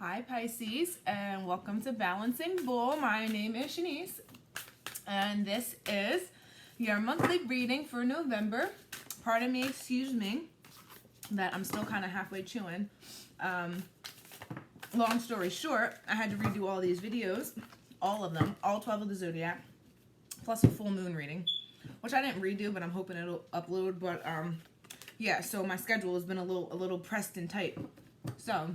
Hi Pisces, and welcome to Balancing Bull. My name is Shaneyce, and this is your monthly reading for November. Pardon me, excuse me, that I'm still kind of halfway chewing. Long story short, I had to redo all these videos, all of them, all 12 of the Zodiac, plus a full moon reading, which I didn't redo, but I'm hoping it'll upload. But yeah, so my schedule has been a little pressed and tight. So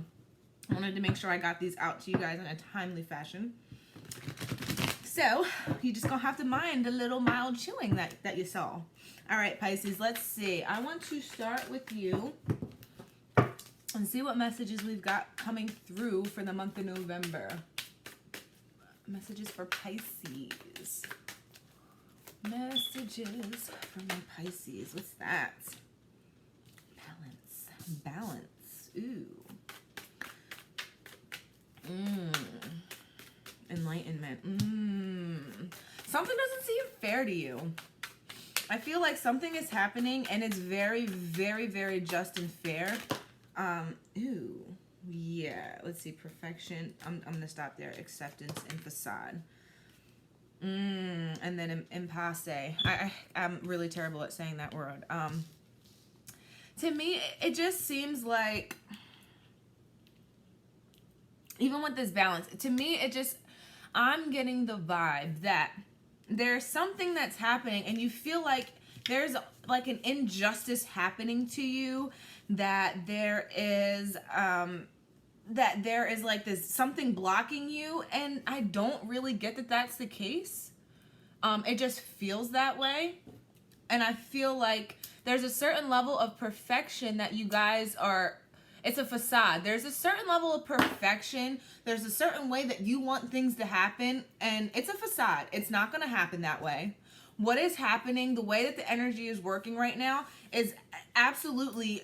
I wanted to make sure I got these out to you guys in a timely fashion. So you just gonna have to mind the little mild chewing that you saw. All right, Pisces, let's see. I want to start with you and see what messages we've got coming through for the month of November. Messages for Pisces. Messages for my Pisces. What's that? Balance. Ooh. Enlightenment. Something doesn't seem fair to you. I feel like something is happening and it's very, very, very just and fair. Ooh. Yeah. Let's see. Perfection. I'm going to stop there. Acceptance and facade. And then impasse. I'm really terrible at saying that word. To me, it just seems like, even with this balance, to me, I'm getting the vibe that there's something that's happening and you feel like there's like an injustice happening to you, that there is like this something blocking you, and I don't really get that that's the case. It just feels that way, and I feel like there's a certain level of perfection that you guys are. It's a facade. There's a certain level of perfection. There's a certain way that you want things to happen, and it's a facade. It's not going to happen that way. What is happening, the way that the energy is working right now, is absolutely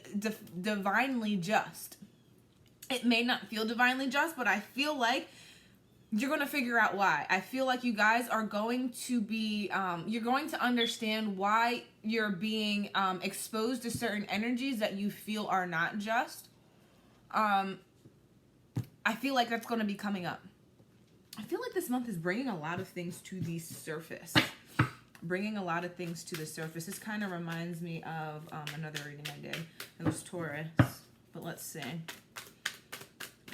divinely just. It may not feel divinely just, but I feel like you're going to figure out why. I feel like you guys are going to be, you're going to understand why you're being exposed to certain energies that you feel are not just. I feel like that's going to be coming up. I feel like this month is bringing a lot of things to the surface. Bringing a lot of things to the surface. This kind of reminds me of another reading I did. It was Taurus. But let's see.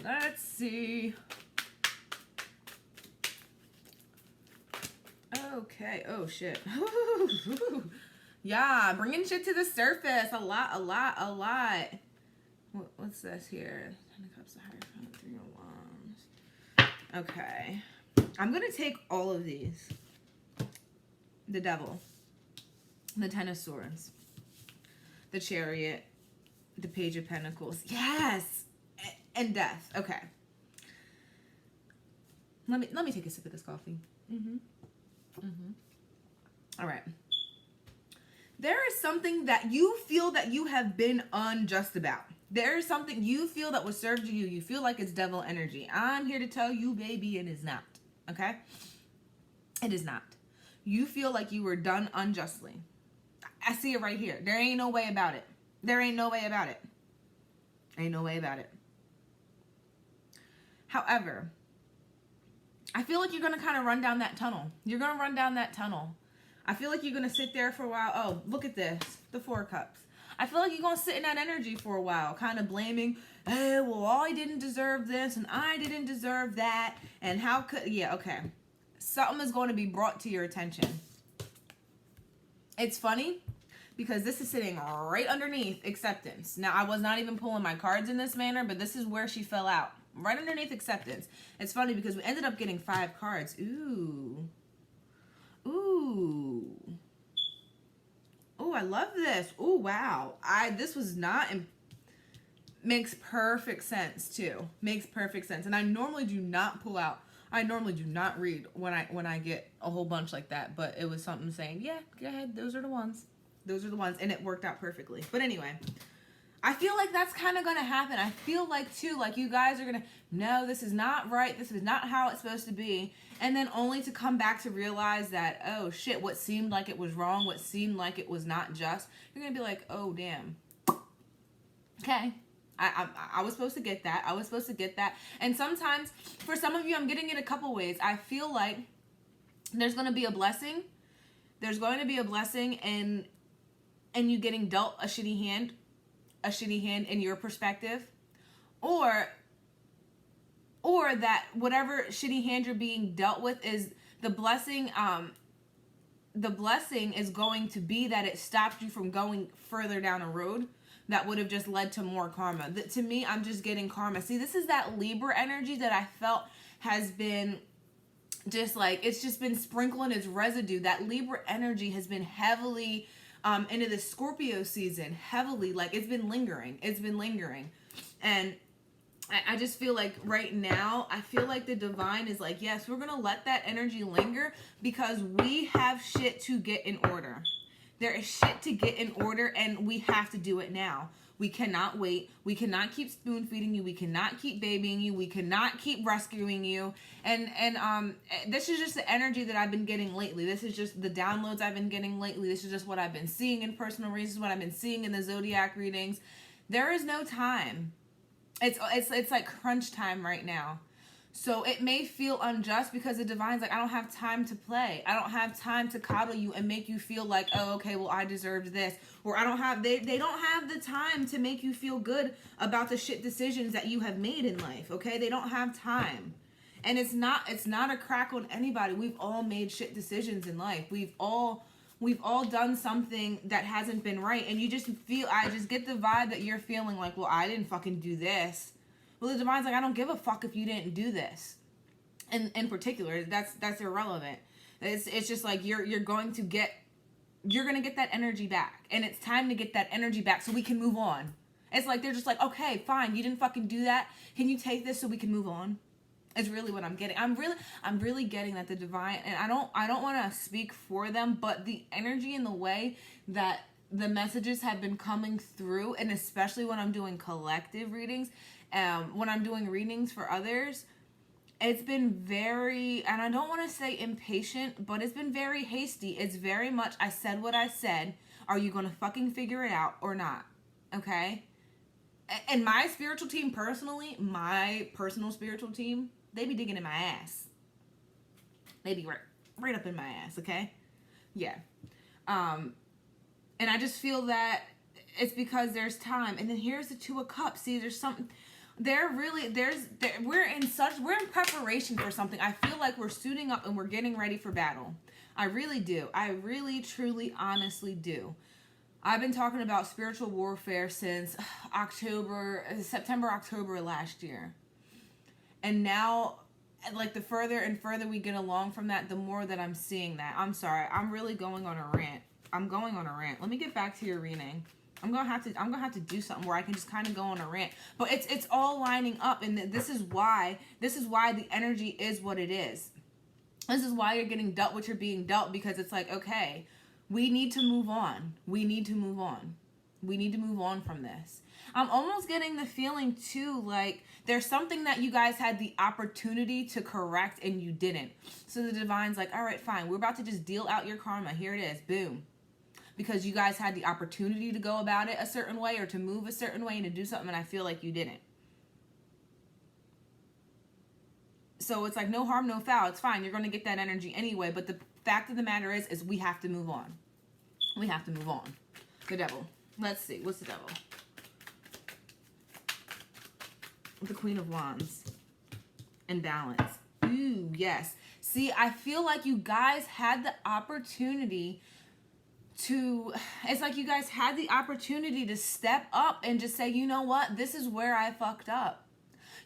Let's see. Okay. Oh, shit. Yeah, bringing shit to the surface. A lot. What's this here? 10 of Cups, the Hierophant, 3 of Wands. Okay. I'm going to take all of these. The Devil. The 10 of Swords. The Chariot. The Page of Pentacles. Yes! And Death. Okay. Let me take a sip of this coffee. All right. There is something that you feel that you have been unjust about. There is something you feel that was served to you. You feel like it's devil energy. I'm here to tell you, baby, it is not. Okay? It is not. You feel like you were done unjustly. I see it right here. There ain't no way about it. There ain't no way about it. Ain't no way about it. However, I feel like you're going to kind of run down that tunnel. You're going to run down that tunnel. I feel like you're going to sit there for a while. Oh, look at this. The 4 of Cups. I feel like you're going to sit in that energy for a while, kind of blaming, hey, well, I didn't deserve this, and I didn't deserve that, and how could, yeah, okay. Something is going to be brought to your attention. It's funny, because this is sitting right underneath acceptance. Now, I was not even pulling my cards in this manner, but this is where she fell out. Right underneath acceptance. It's funny because we ended up getting 5 cards. Ooh. Ooh. Oh, I love this. Oh, wow. This was not... Makes perfect sense, too. Makes perfect sense. And I normally do not pull out. I normally do not read when I get a whole bunch like that. But it was something saying, yeah, go ahead. Those are the ones. Those are the ones. And it worked out perfectly. But anyway... I feel like that's kind of going to happen. I feel like, too, like you guys are going to, no, this is not right. This is not how it's supposed to be. And then only to come back to realize that, oh, shit, what seemed like it was wrong, what seemed like it was not just, you're going to be like, oh, damn. Okay. I was supposed to get that. I was supposed to get that. And sometimes, for some of you, I'm getting it a couple ways. I feel like there's going to be a blessing. There's going to be a blessing and you getting dealt a shitty hand in your perspective, or that whatever shitty hand you're being dealt with is the blessing. The blessing is going to be that it stopped you from going further down a road that would have just led to more karma. To me, I'm just getting karma. See, this is that Libra energy that I felt has been just like, it's just been sprinkling its residue. That Libra energy has been heavily into the Scorpio season, heavily, like it's been lingering. And I just feel like right now, I feel like the divine is like, yes, we're going to let that energy linger because we have shit to get in order. There is shit to get in order and we have to do it now. We cannot wait. We cannot keep spoon feeding you. We cannot keep babying you. We cannot keep rescuing you. And this is just the energy that I've been getting lately. This is just the downloads I've been getting lately. This is just what I've been seeing in personal reasons, what I've been seeing in the zodiac readings. There is no time. It's like crunch time right now. So it may feel unjust because the divine's like, I don't have time to play. I don't have time to coddle you and make you feel like, oh, okay, well, I deserved this. Or I don't have, they don't have the time to make you feel good about the shit decisions that you have made in life, okay? They don't have time. And it's not a crack on anybody. We've all made shit decisions in life. We've all done something that hasn't been right. And you just feel, I just get the vibe that you're feeling like, well, I didn't fucking do this. Well, the divine's like, I don't give a fuck if you didn't do this. And in particular, that's irrelevant. It's just like you're going to get that energy back. And it's time to get that energy back so we can move on. It's like they're just like, okay, fine, you didn't fucking do that. Can you take this so we can move on? Is really what I'm getting. I'm really getting that the divine, and I don't want to speak for them, but the energy and the way that the messages have been coming through, and especially when I'm doing collective readings, when I'm doing readings for others, it's been very, and I don't want to say impatient, but it's been very hasty. It's very much, I said what I said. Are you going to fucking figure it out or not? Okay? And my spiritual team, personally, my personal spiritual team, they be digging in my ass. They be right up in my ass, okay? Yeah. And I just feel that it's because there's time. And then here's the Two of Cups. See, there's something... we're in preparation for something. I feel like we're suiting up and we're getting ready for battle. I really do. I really, truly, honestly do. I've been talking about spiritual warfare since September, October last year. And now, like, the further and further we get along from that, the more that I'm seeing that. I'm sorry. I'm really going on a rant. Let me get back to your reading. I'm gonna have to do something where I can just kind of go on a rant. But it's all lining up, and this is why the energy is what it is. This is why you're getting dealt what you're being dealt, because it's like, okay, we need to move on. We need to move on from this. I'm almost getting the feeling too, like there's something that you guys had the opportunity to correct and you didn't. So the divine's like, all right, fine. We're about to just deal out your karma. Here it is. Boom. Because you guys had the opportunity to go about it a certain way or to move a certain way and to do something, and I feel like you didn't. So it's like no harm, no foul. It's fine. You're going to get that energy anyway. But the fact of the matter is we have to move on. We have to move on. The devil. Let's see. What's the devil? The Queen of Wands. And balance. Ooh, yes. See, I feel like you guys had the opportunity to, it's like you guys had the opportunity to step up and just say, you know what? This is where I fucked up.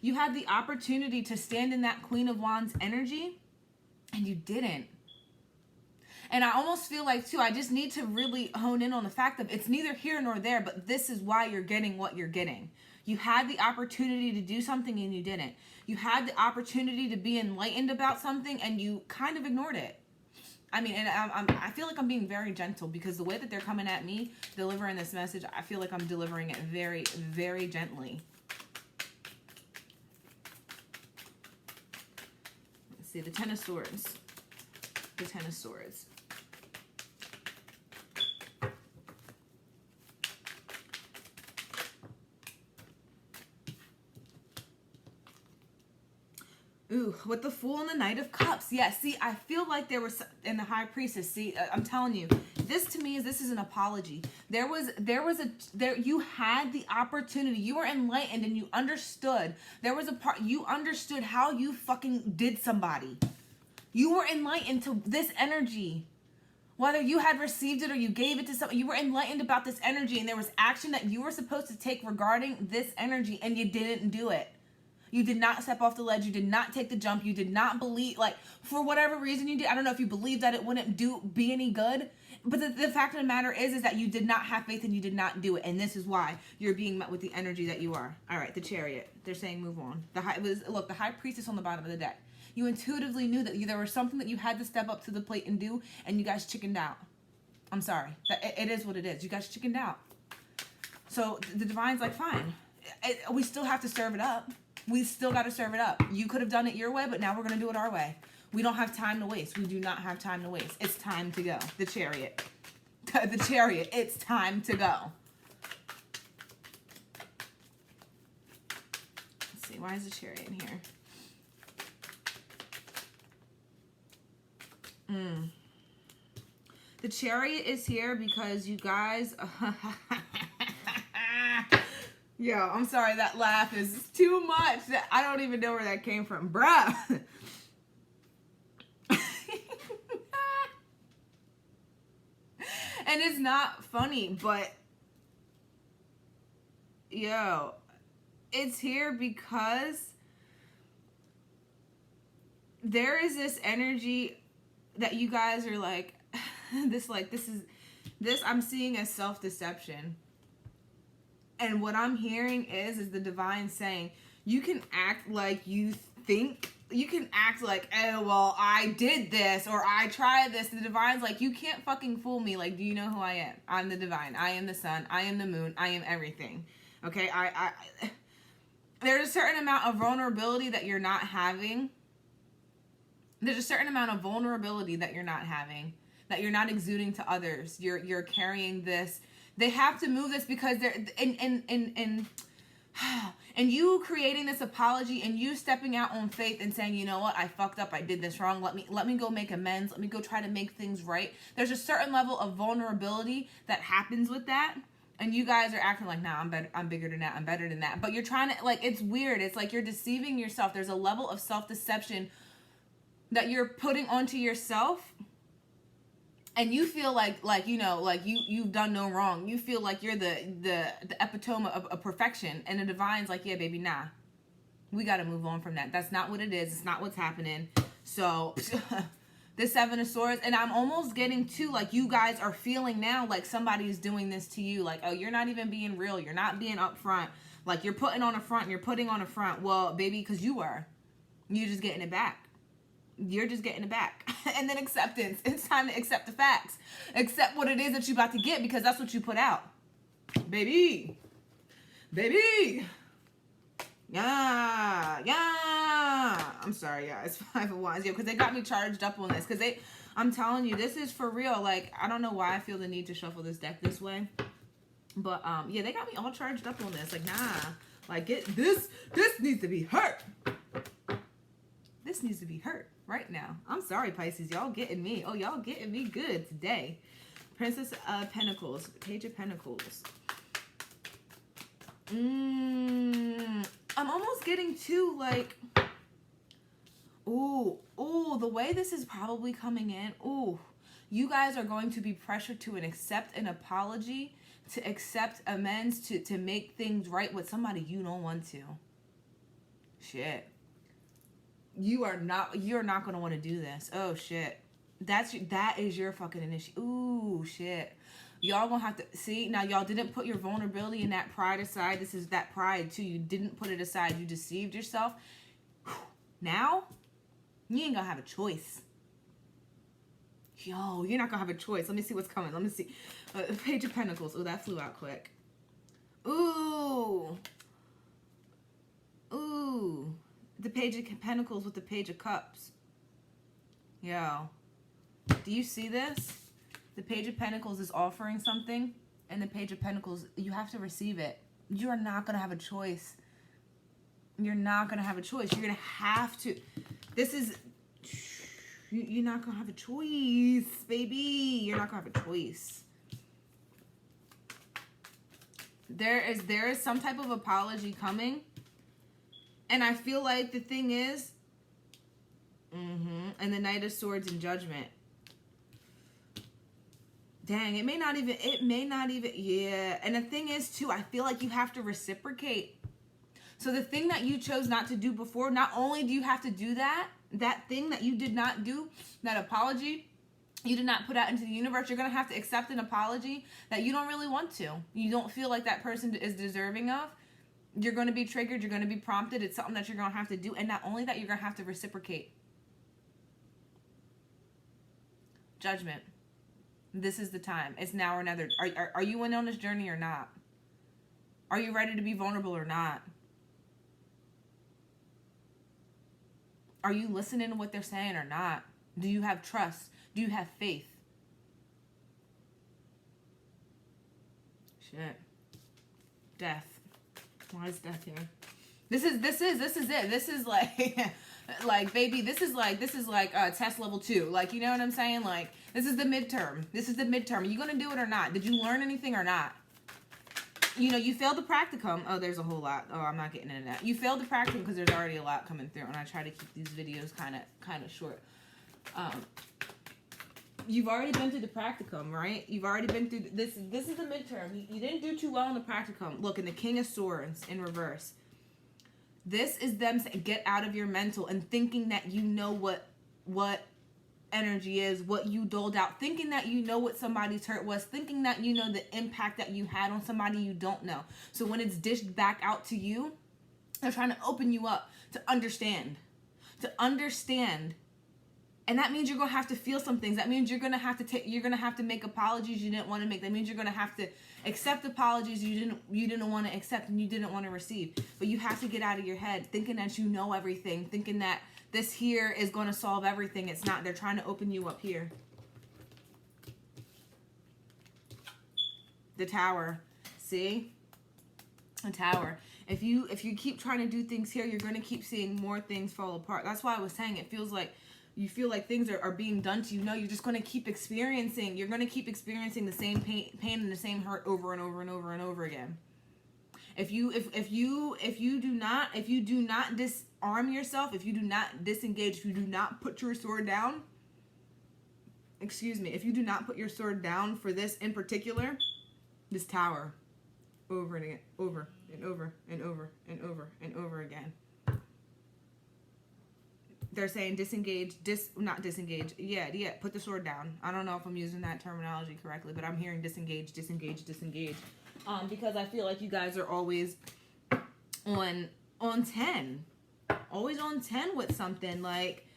You had the opportunity to stand in that Queen of Wands energy, and you didn't. And I almost feel like, too, I just need to really hone in on the fact that it's neither here nor there, but this is why you're getting what you're getting. You had the opportunity to do something, and you didn't. You had the opportunity to be enlightened about something, and you kind of ignored it. I mean, and I feel like I'm being very gentle because the way that they're coming at me, delivering this message, I feel like I'm delivering it very, very gently. Let's see, the Ten of Swords. The Ten of Swords. Ooh, with the Fool and the Knight of Cups. Yeah, see, I feel like there was, in the High Priestess, see, I'm telling you, this to me this is an apology. You had the opportunity. You were enlightened and you understood. There was a part, you understood how you fucking did somebody. You were enlightened to this energy. Whether you had received it or you gave it to someone, you were enlightened about this energy, and there was action that you were supposed to take regarding this energy, and you didn't do it. You did not step off the ledge. You did not take the jump. You did not believe, like, for whatever reason you did. I don't know if you believed that it wouldn't be any good. But the fact of the matter is that you did not have faith and you did not do it. And this is why you're being met with the energy that you are. All right, the Chariot. They're saying move on. The High Priestess on the bottom of the deck. You intuitively knew that there was something that you had to step up to the plate and do, and you guys chickened out. I'm sorry. It is what it is. You guys chickened out. So the Divine's like, fine. We still have to serve it up. We still got to serve it up. You could have done it your way, but now we're going to do it our way. We don't have time to waste. We do not have time to waste. It's time to go. The Chariot. The Chariot. It's time to go. Let's see. Why is the Chariot in here? The Chariot is here because you guys... Yo, I'm sorry, that laugh is too much. I don't even know where that came from. Bruh. And it's not funny, but... Yo, it's here because... There is this energy that you guys are like... this I'm seeing as self-deception. And what I'm hearing is the Divine saying, you can act like you think, you can act like, oh, well, I did this, or I tried this. The Divine's like, you can't fucking fool me. Like, do you know who I am? I'm the Divine. I am the sun. I am the moon. I am everything. Okay? There's a certain amount of vulnerability that you're not having. There's a certain amount of vulnerability that you're not having, that you're not exuding to others. You're carrying this. They have to move this because they're and you creating this apology and you stepping out on faith and saying, you know what, I fucked up, I did this wrong. Let me go make amends. Let me go try to make things right. There's a certain level of vulnerability that happens with that. And you guys are acting like, nah, I'm better, I'm bigger than that, I'm better than that. But you're trying to, like, it's weird. It's like you're deceiving yourself. There's a level of self-deception that you're putting onto yourself. And you feel like you know, like you've done no wrong. You feel like you're the epitome of perfection. And the Divine's like, yeah, baby, nah. We got to move on from that. That's not what it is. It's not what's happening. So, the Seven of Swords. And I'm almost getting to, like, you guys are feeling now like somebody is doing this to you. Like, oh, you're not even being real. You're not being upfront. Like, you're putting on a front and you're putting on a front. Well, baby, because you were. You're just getting it back. You're just getting it back. And then acceptance. It's time to accept the facts. Accept what it is that you're about to get, because that's what you put out. Baby. Baby. Yeah. I'm sorry, guys. 5 of Wands. Yeah, because they got me charged up on this. Because I'm telling you, this is for real. Like, I don't know why I feel the need to shuffle this deck this way. But, yeah, they got me all charged up on this. Like, nah. Like, this needs to be hurt. This needs to be hurt right now. I'm sorry, Pisces. Y'all getting me. Oh, y'all getting me good today. Princess of Pentacles. Page of Pentacles. I'm almost getting to, like... Ooh, the way this is probably coming in. Ooh, you guys are going to be pressured to accept an apology, to accept amends, to make things right with somebody you don't want to. Shit. You're not going to want to do this. Oh, shit. That is your fucking initiative. Ooh, shit. Y'all going to have to... See, now y'all didn't put your vulnerability and that pride aside. This is that pride, too. You didn't put it aside. You deceived yourself. Now, you ain't going to have a choice. Yo, you're not going to have a choice. Let me see what's coming. Let me see. Page of Pentacles. Oh, that flew out quick. Ooh. The Page of Pentacles with the Page of Cups. Yo. Do you see this? The Page of Pentacles is offering something. And the Page of Pentacles, you have to receive it. You are not going to have a choice. You're not going to have a choice. You're going to have to. This is... You're not going to have a choice, baby. You're not going to have a choice. There is some type of apology coming. And I feel like the thing is... And the Knight of Swords and Judgment. Dang, it may not even, yeah. And the thing is, too, I feel like you have to reciprocate. So the thing that you chose not to do before, not only do you have to do that thing that you did not do, that apology you did not put out into the universe, you're going to have to accept an apology that you don't really want to. You don't feel like that person is deserving of. You're going to be triggered. You're going to be prompted. It's something that you're going to have to do. And not only that, you're going to have to reciprocate. Judgment. This is the time. It's now or never. Are you in on this journey or not? Are you ready to be vulnerable or not? Are you listening to what they're saying or not? Do you have trust? Do you have faith? Shit. Death. Why is death here? This is it. This is like like baby, this is like test level 2. Like, you know what I'm saying? Like, this is the midterm. This is the midterm. Are you gonna do it or not? Did you learn anything or not? You know, you failed the practicum. Oh, there's a whole lot. Oh, I'm not getting into that. You failed the practicum because there's already a lot coming through, and I try to keep these videos kind of short. You've already been through the practicum, right? You've already been through this. This is the midterm. You didn't do too well in the practicum. Look, in the King of Swords in reverse. This is them saying, get out of your mental and thinking that you know what energy is, what you doled out, thinking that you know what somebody's hurt was, thinking that you know the impact that you had on somebody you don't know. So when it's dished back out to you, they're trying to open you up to understand. And that means you're going to have to feel some things. That means you're going to have to make apologies you didn't want to make. That means you're going to have to accept apologies you didn't want to accept and you didn't want to receive. But you have to get out of your head thinking that you know everything, thinking that this here is going to solve everything. It's not. They're trying to open you up here. The Tower. See? The Tower. If you keep trying to do things here, you're going to keep seeing more things fall apart. That's why I was saying it feels like you feel like things are being done to you. No, you're just going to keep experiencing. You're going to keep experiencing the same pain and the same hurt over and over and over and over again. If you do not disarm yourself, if you do not disengage, if you do not put your sword down, if you do not put your sword down for this in particular, this Tower, over and again, over and over and over and over and over again. They're saying disengage, not disengage. Yeah, put the sword down. I don't know if I'm using that terminology correctly, but I'm hearing disengage. Because I feel like you guys are always on 10. Always on 10 with something. Like,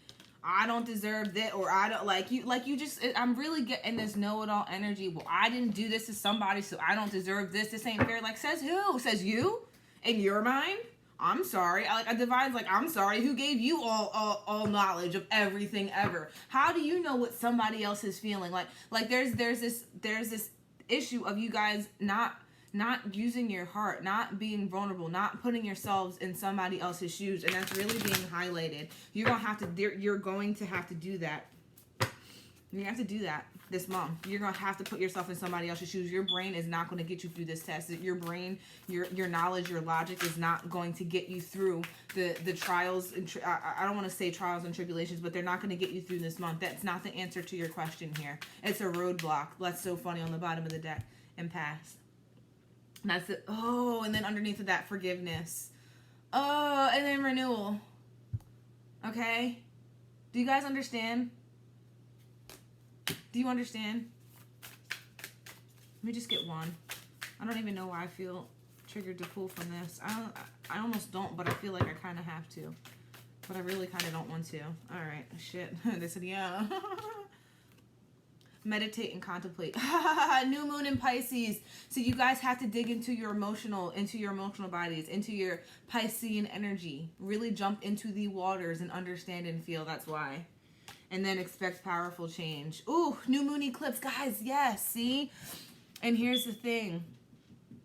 I don't deserve that, or I don't, you just, I'm really getting this know-it-all energy. Well, I didn't do this to somebody, so I don't deserve this. This ain't fair. Like, says who? Says you? In your mind? I'm sorry. A divine's like, I'm sorry. Who gave you all knowledge of everything ever? How do you know what somebody else is feeling? Like there's this issue of you guys not using your heart, not being vulnerable, not putting yourselves in somebody else's shoes, and that's really being highlighted. You're going to have to do that. You have to do that this month. You're going to have to put yourself in somebody else's shoes. Your brain is not going to get you through this test. Your brain, your knowledge, your logic is not going to get you through the trials. And I don't want to say trials and tribulations, but they're not going to get you through this month. That's not the answer to your question here. It's a roadblock. That's so funny on the bottom of the deck. Impasse. That's it. Oh, and then underneath of that, forgiveness. Oh, and then renewal. Okay? Do you guys understand? Do you understand? Let me just get one. I don't even know why I feel triggered to pull from this. I almost don't, but I feel like I kind of have to. But I really kind of don't want to. All right. Shit. They said, yeah. Meditate and contemplate. New moon in Pisces. So you guys have to dig into your emotional bodies, into your Piscean energy. Really jump into the waters and understand and feel. That's why. And then expect powerful change. Ooh, new moon eclipse. Guys, yes, see? And here's the thing.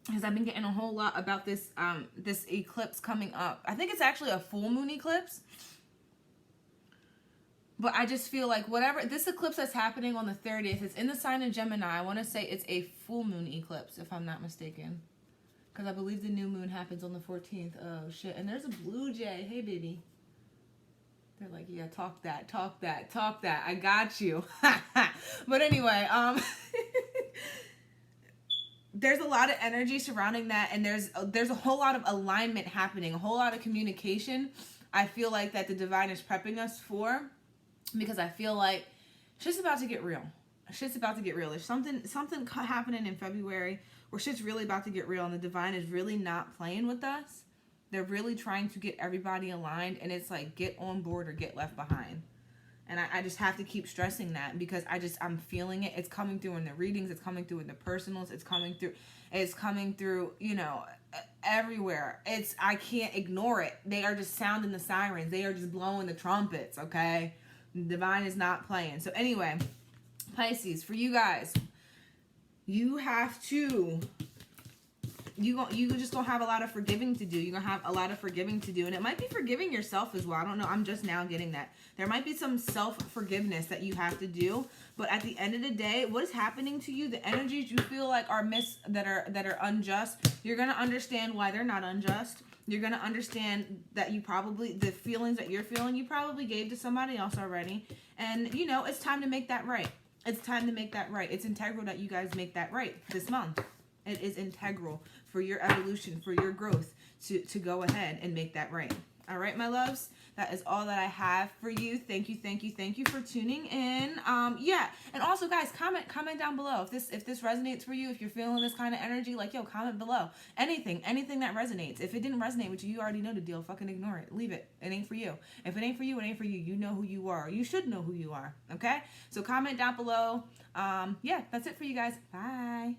because I've been getting a whole lot about this this eclipse coming up. I think it's actually a full moon eclipse. But I just feel like whatever, this eclipse that's happening on the 30th, it's in the sign of Gemini. I want to say it's a full moon eclipse, if I'm not mistaken. Because I believe the new moon happens on the 14th. Oh, shit. And there's a blue jay. Hey, baby. They're like, yeah, talk that, talk that, talk that. I got you. But anyway, there's a lot of energy surrounding that. And there's a whole lot of alignment happening, a whole lot of communication. I feel like that the divine is prepping us for. Because I feel like shit's about to get real. Shit's about to get real. There's something happening in February where shit's really about to get real, and the divine is really not playing with us. They're really trying to get everybody aligned, and it's like, get on board or get left behind. And I just have to keep stressing that because I'm feeling it. It's coming through in the readings. It's coming through in the personals. It's coming through, you know, everywhere. I can't ignore it. They are just sounding the sirens. They are just blowing the trumpets, okay? The divine is not playing. So anyway, Pisces, for you guys, you have to, you just gonna have a lot of forgiving to do. You're gonna have a lot of forgiving to do. And it might be forgiving yourself as well. I don't know. I'm just now getting that. There might be some self-forgiveness that you have to do. But at the end of the day, what is happening to you, the energies you feel like are that are unjust, you're gonna understand why they're not unjust. You're going to understand that the feelings that you're feeling, you probably gave to somebody else already. And, you know, it's time to make that right. It's time to make that right. It's integral that you guys make that right this month. It is integral for your evolution, for your growth to go ahead and make that right. All right, my loves, that is all that I have for you. Thank you for tuning in. Yeah, and also, guys, comment down below if this resonates for you. If you're feeling this kind of energy, like, yo, comment below. Anything that resonates. If it didn't resonate with you, you already know the deal. Fucking ignore it. Leave it. It ain't for you. If it ain't for you, it ain't for you. You know who you are. You should know who you are. Okay. So comment down below. Yeah, that's it for you guys. Bye.